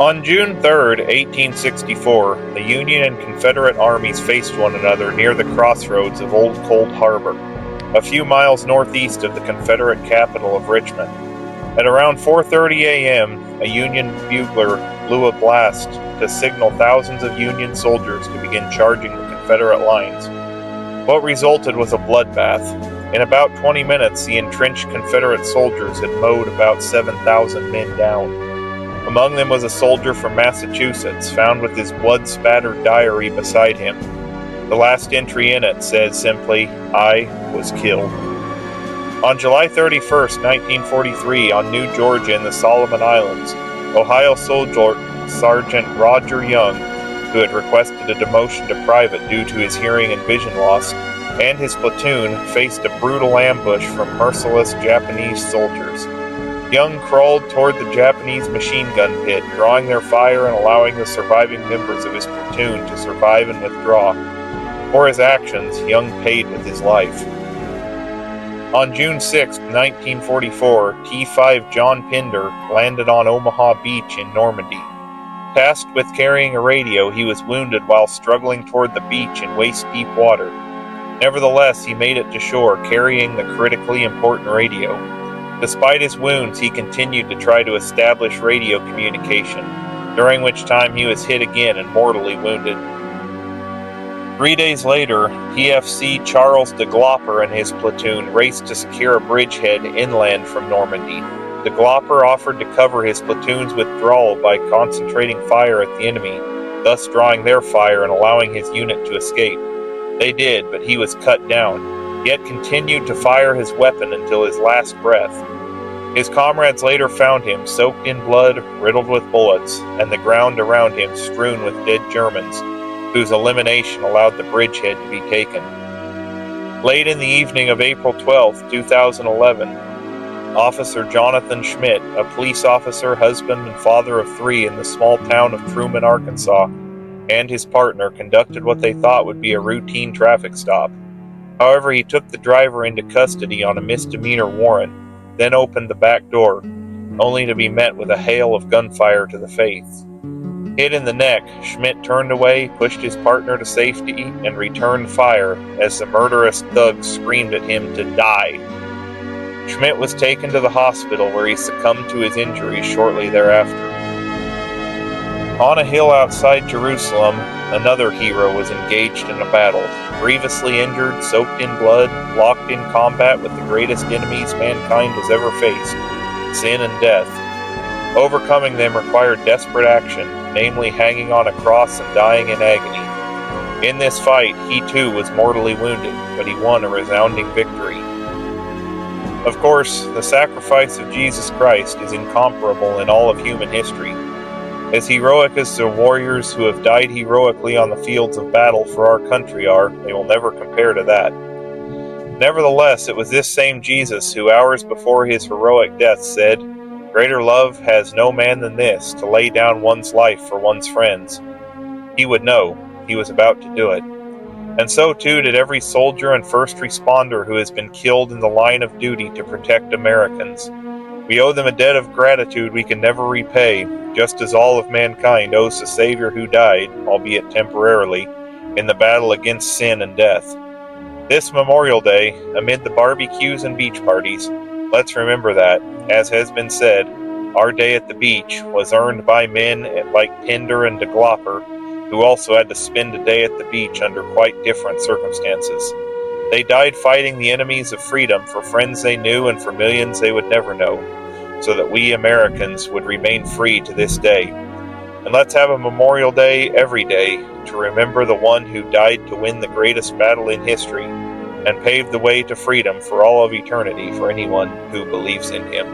On June 3, 1864, the Union and Confederate armies faced one another near the crossroads of Old Cold Harbor, a few miles northeast of the Confederate capital of Richmond. At around 4:30 a.m., a Union bugler blew a blast to signal thousands of Union soldiers to begin charging the Confederate lines. What resulted was a bloodbath. In about 20 minutes, the entrenched Confederate soldiers had mowed about 7,000 men down. Among them was a soldier from Massachusetts, found with his blood-spattered diary beside him. The last entry in it said simply, "I was killed." On July 31, 1943, on New Georgia in the Solomon Islands, Ohio soldier Sergeant Roger Young, who had requested a demotion to private due to his hearing and vision loss, and his platoon faced a brutal ambush from merciless Japanese soldiers. Young crawled toward the Japanese machine gun pit, drawing their fire and allowing the surviving members of his platoon to survive and withdraw. For his actions, Young paid with his life. On June 6, 1944, T-5 John Pinder landed on Omaha Beach in Normandy. Tasked with carrying a radio, he was wounded while struggling toward the beach in waist-deep water. Nevertheless, he made it to shore, carrying the critically important radio. Despite his wounds, he continued to try to establish radio communication, during which time he was hit again and mortally wounded. 3 days later, PFC Charles de Glopper and his platoon raced to secure a bridgehead inland from Normandy. De Glopper offered to cover his platoon's withdrawal by concentrating fire at the enemy, thus drawing their fire and allowing his unit to escape. They did, but he was cut down, yet continued to fire his weapon until his last breath. His comrades later found him soaked in blood, riddled with bullets, and the ground around him strewn with dead Germans, whose elimination allowed the bridgehead to be taken. Late in the evening of April 12, 2011, Officer Jonathan Schmidt, a police officer, husband, and father of 3 in the small town of Truman, Arkansas, and his partner conducted what they thought would be a routine traffic stop. However, he took the driver into custody on a misdemeanor warrant, then opened the back door, only to be met with a hail of gunfire to the face. Hit in the neck, Schmidt turned away, pushed his partner to safety, and returned fire as the murderous thugs screamed at him to die. Schmidt was taken to the hospital where he succumbed to his injuries shortly thereafter. On a hill outside Jerusalem, another hero was engaged in a battle, grievously injured, soaked in blood, locked in combat with the greatest enemies mankind has ever faced, sin and death. Overcoming them required desperate action, namely hanging on a cross and dying in agony. In this fight, he too was mortally wounded, but he won a resounding victory. Of course, the sacrifice of Jesus Christ is incomparable in all of human history. As heroic as the warriors who have died heroically on the fields of battle for our country are, they will never compare to that. Nevertheless, it was this same Jesus who hours before his heroic death said, "Greater love has no man than this, to lay down one's life for one's friends." He would know. He was about to do it. And so too did every soldier and first responder who has been killed in the line of duty to protect Americans. We owe them a debt of gratitude we can never repay, just as all of mankind owes the Savior who died, albeit temporarily, in the battle against sin and death. This Memorial Day, amid the barbecues and beach parties, let's remember that, as has been said, our day at the beach was earned by men like Pinder and de Glopper, who also had to spend a day at the beach under quite different circumstances. They died fighting the enemies of freedom for friends they knew and for millions they would never know, so that we Americans would remain free to this day. And let's have a Memorial Day every day to remember the one who died to win the greatest battle in history and paved the way to freedom for all of eternity for anyone who believes in him.